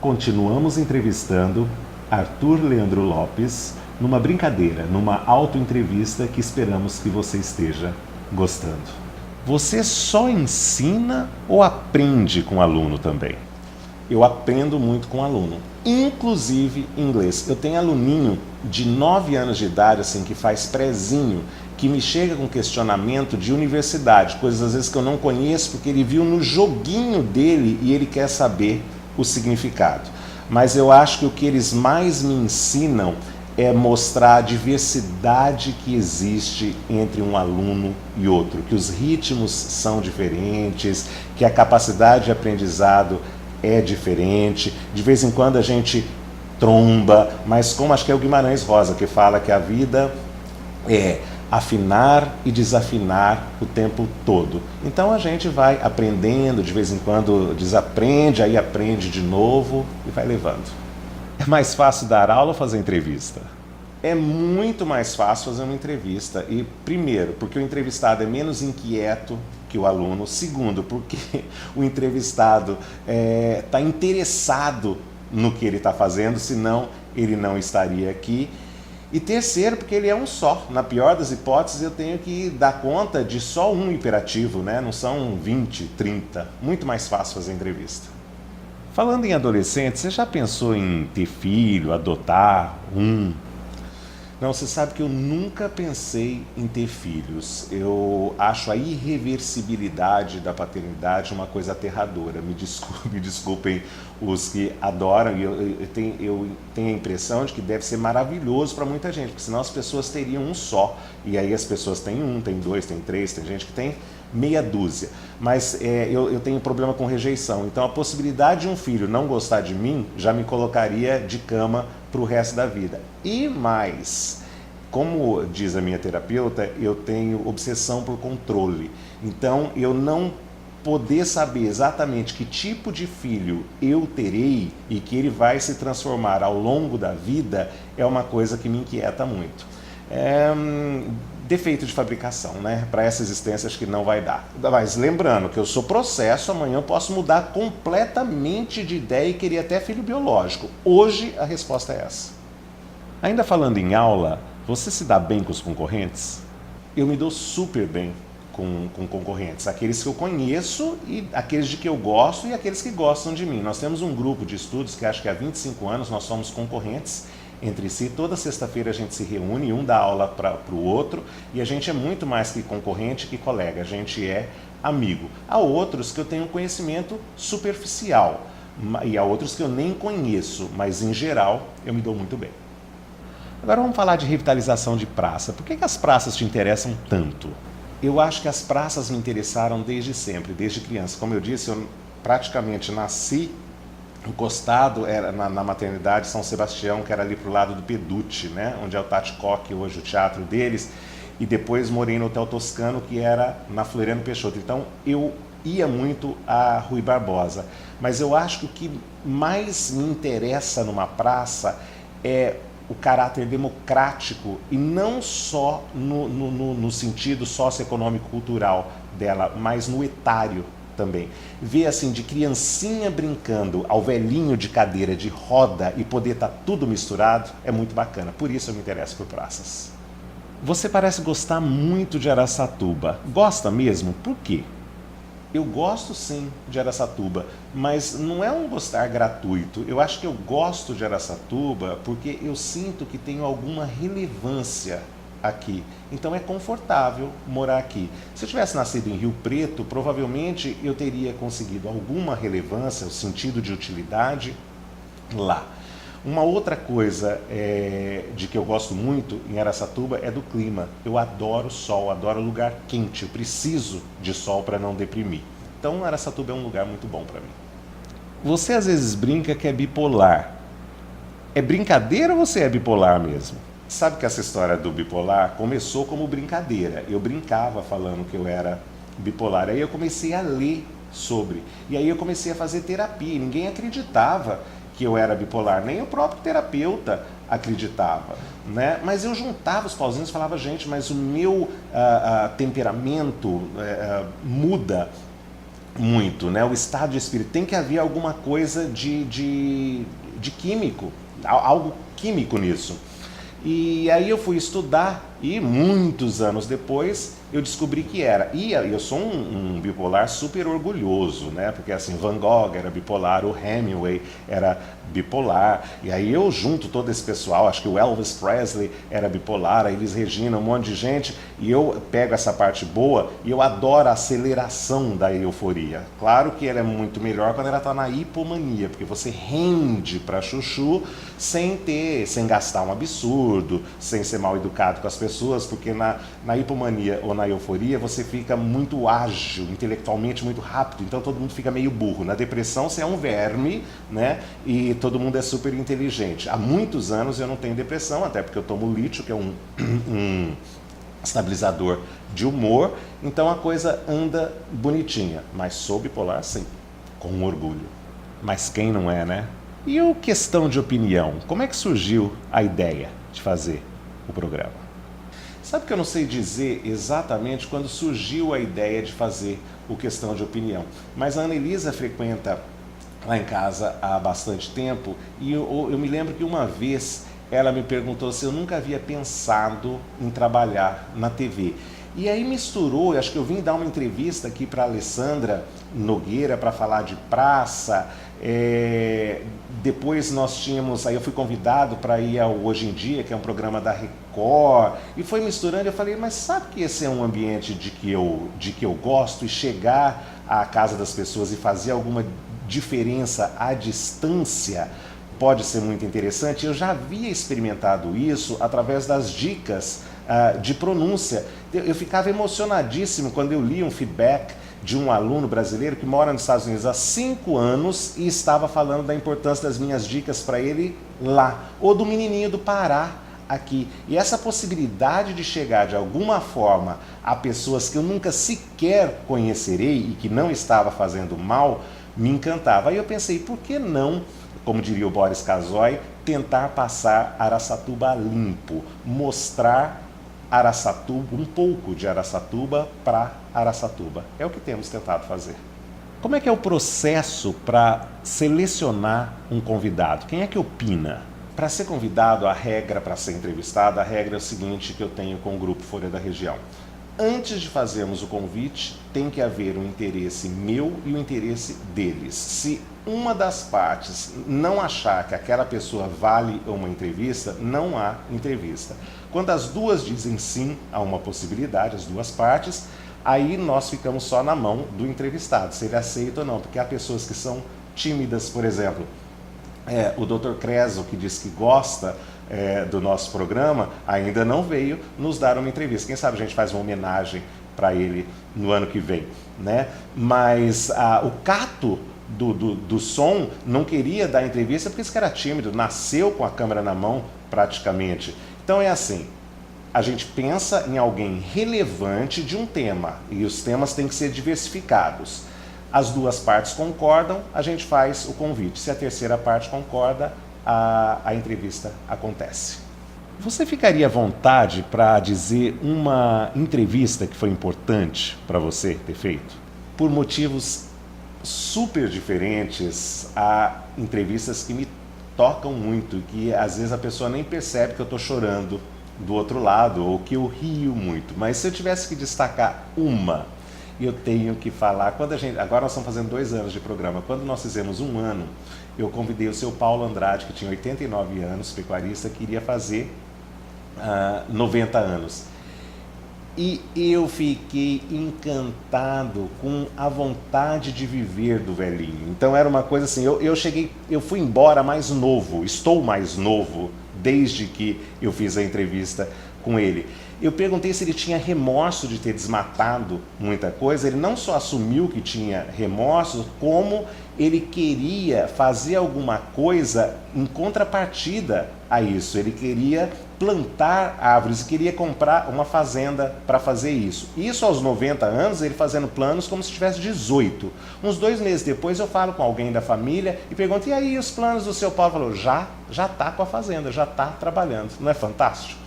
Continuamos entrevistando Arthur Leandro Lopes numa brincadeira, numa autoentrevista que esperamos que você esteja gostando. Você só ensina ou aprende com aluno também? Eu aprendo muito com aluno, inclusive inglês. Eu tenho aluninho de 9 anos de idade, assim, que faz prezinho, que me chega com questionamento de universidade, coisas às vezes que eu não conheço, porque ele viu no joguinho dele e ele quer saber o significado. Mas eu acho que o que eles mais me ensinam é mostrar a diversidade que existe entre um aluno e outro, que os ritmos são diferentes, que a capacidade de aprendizado é diferente. De vez em quando a gente tromba, mas como acho que é o Guimarães Rosa que fala que a vida é afinar e desafinar o tempo todo. Então a gente vai aprendendo, de vez em quando desaprende, aí aprende de novo e vai levando. É mais fácil dar aula ou fazer entrevista? É muito mais fácil fazer uma entrevista. E primeiro, porque o entrevistado é menos inquieto que o aluno. Segundo, porque o entrevistado está interessado no que ele está fazendo, senão ele não estaria aqui. E terceiro, porque ele é um só. Na pior das hipóteses, eu tenho que dar conta de só um hiperativo, né? Não são 20, 30. Muito mais fácil fazer entrevista. Falando em adolescente, você já pensou em ter filho, adotar um? Não, você sabe que eu nunca pensei em ter filhos. Eu acho a irreversibilidade da paternidade uma coisa aterradora. Me desculpem os que adoram. Eu tenho a impressão de que deve ser maravilhoso para muita gente, porque senão as pessoas teriam um só. E aí as pessoas têm um, tem dois, tem três, tem gente que tem meia dúzia. Mas eu tenho problema com rejeição. Então a possibilidade de um filho não gostar de mim já me colocaria de cama para o resto da vida. E mais, como diz a minha terapeuta, eu tenho obsessão por controle. Então eu não poder saber exatamente que tipo de filho eu terei e que ele vai se transformar ao longo da vida é uma coisa que me inquieta muito. Defeito de fabricação, né? Para essa existência acho que não vai dar. Mas lembrando que eu sou processo, amanhã eu posso mudar completamente de ideia e querer até filho biológico. Hoje a resposta é essa. Ainda falando em aula, você se dá bem com os concorrentes? Eu me dou super bem com concorrentes, aqueles que eu conheço e aqueles de que eu gosto e aqueles que gostam de mim. Nós temos um grupo de estudos que acho que há 25 anos nós somos concorrentes entre si. Toda sexta-feira a gente se reúne, um dá aula para o outro e a gente é muito mais que concorrente que colega, a gente é amigo. Há outros que eu tenho um conhecimento superficial e há outros que eu nem conheço, mas em geral eu me dou muito bem. Agora vamos falar de revitalização de praça. Por que as praças te interessam tanto? Eu acho que as praças me interessaram desde sempre, desde criança. Como eu disse, eu praticamente nasci encostado na maternidade São Sebastião, que era ali pro lado do Peducci, né? Onde é o Tati Coque, hoje o teatro deles. E depois morei no Hotel Toscano, que era na Floriano Peixoto. Então eu ia muito a Rui Barbosa. Mas eu acho que o que mais me interessa numa praça é o caráter democrático e não só no sentido socioeconômico-cultural dela, mas no etário também. Ver assim, de criancinha brincando ao velhinho de cadeira de roda e poder estar tudo misturado é muito bacana. Por isso eu me interesso por praças. Você parece gostar muito de Araçatuba. Gosta mesmo? Por quê? Eu gosto sim de Araçatuba, mas não é um gostar gratuito. Eu acho que eu gosto de Araçatuba porque eu sinto que tenho alguma relevância aqui. Então é confortável morar aqui. Se eu tivesse nascido em Rio Preto, provavelmente eu teria conseguido alguma relevância, o sentido de utilidade lá. Uma outra coisa de que eu gosto muito em Araçatuba é do clima. Eu adoro sol, adoro lugar quente. Eu preciso de sol para não deprimir. Então Araçatuba é um lugar muito bom para mim. Você às vezes brinca que é bipolar. É brincadeira ou você é bipolar mesmo? Sabe que essa história do bipolar começou como brincadeira. Eu brincava falando que eu era bipolar. Aí eu comecei a ler sobre. E aí eu comecei a fazer terapia. Ninguém acreditava que eu era bipolar, nem o próprio terapeuta acreditava, né? Mas eu juntava os pauzinhos e falava, gente, mas o meu temperamento muda muito, né? O estado de espírito. Tem que haver alguma coisa de químico, algo químico nisso. E aí eu fui estudar e muitos anos depois eu descobri que era. E eu sou um bipolar super orgulhoso, né? Porque assim, Van Gogh era bipolar, o Hemingway era bipolar. E aí eu junto todo esse pessoal, acho que o Elvis Presley era bipolar, a Elis Regina, um monte de gente. E eu pego essa parte boa e eu adoro a aceleração da euforia. Claro que ela é muito melhor quando ela está na hipomania, porque você rende para chuchu sem gastar um absurdo, sem ser mal educado com as pessoas, porque na hipomania ou na euforia você fica muito ágil, intelectualmente muito rápido, então todo mundo fica meio burro. Na depressão você é um verme, né? E todo mundo é super inteligente. Há muitos anos eu não tenho depressão, até porque eu tomo lítio, que é um estabilizador de humor, então a coisa anda bonitinha. Mas sou bipolar, sim, com orgulho. Mas quem não é, né? E o questão de opinião? Como é que surgiu a ideia de fazer o programa? Sabe que eu não sei dizer exatamente quando surgiu a ideia de fazer o Questão de Opinião, mas a Anelisa frequenta lá em casa há bastante tempo e eu me lembro que uma vez ela me perguntou se eu nunca havia pensado em trabalhar na TV. E aí misturou, acho que eu vim dar uma entrevista aqui para a Alessandra Nogueira para falar de praça, depois nós tínhamos, aí eu fui convidado para ir ao Hoje em Dia, que é um programa da Record, e foi misturando, eu falei, mas sabe que esse é um ambiente de que eu gosto, e chegar à casa das pessoas e fazer alguma diferença à distância pode ser muito interessante. Eu já havia experimentado isso através das dicas de pronúncia. Eu ficava emocionadíssimo quando eu li um feedback de um aluno brasileiro que mora nos Estados Unidos há 5 anos e estava falando da importância das minhas dicas para ele lá, ou do menininho do Pará aqui. E essa possibilidade de chegar de alguma forma a pessoas que eu nunca sequer conhecerei e que não estava fazendo mal, me encantava. Aí eu pensei, por que não, como diria o Boris Casoy, tentar passar Araçatuba limpo, mostrar Araçatuba, um pouco de Araçatuba para Araçatuba. É o que temos tentado fazer. Como é que é o processo para selecionar um convidado? Quem é que opina? Para ser convidado, a regra, para ser entrevistado, a regra é o seguinte que eu tenho com o Grupo Folha da Região. Antes de fazermos o convite, tem que haver um interesse meu e um interesse deles. Se uma das partes não achar que aquela pessoa vale uma entrevista, não há entrevista. Quando as duas dizem sim a uma possibilidade, as duas partes, aí nós ficamos só na mão do entrevistado, se ele aceita ou não, porque há pessoas que são tímidas, por exemplo. O Dr. Creso, que diz que gosta do nosso programa, ainda não veio nos dar uma entrevista. Quem sabe a gente faz uma homenagem para ele no ano que vem, né? Mas o Cato do som não queria dar entrevista porque esse cara era tímido, nasceu com a câmera na mão praticamente. Então é assim, a gente pensa em alguém relevante de um tema e os temas têm que ser diversificados. As duas partes concordam, a gente faz o convite. Se a terceira parte concorda, a entrevista acontece. Você ficaria à vontade para dizer uma entrevista que foi importante para você ter feito? Por motivos super diferentes, há entrevistas que me tocam muito, que às vezes a pessoa nem percebe que eu estou chorando do outro lado, ou que eu rio muito. Mas se eu tivesse que destacar uma, eu tenho que falar, agora nós estamos fazendo 2 anos de programa, quando nós fizemos 1 ano, eu convidei o seu Paulo Andrade, que tinha 89 anos, pecuarista, que iria fazer 90 anos. E eu fiquei encantado com a vontade de viver do velhinho. Então era uma coisa assim, eu fui embora mais novo, estou mais novo, desde que eu fiz a entrevista com ele. Eu perguntei se ele tinha remorso de ter desmatado muita coisa. Ele não só assumiu que tinha remorso, como ele queria fazer alguma coisa em contrapartida a isso. Ele queria plantar árvores, queria comprar uma fazenda para fazer isso. Isso aos 90 anos, ele fazendo planos como se tivesse 18. Uns 2 meses depois eu falo com alguém da família e pergunto, e aí os planos do seu Paulo? Falou, já está com a fazenda, já está trabalhando. Não é fantástico?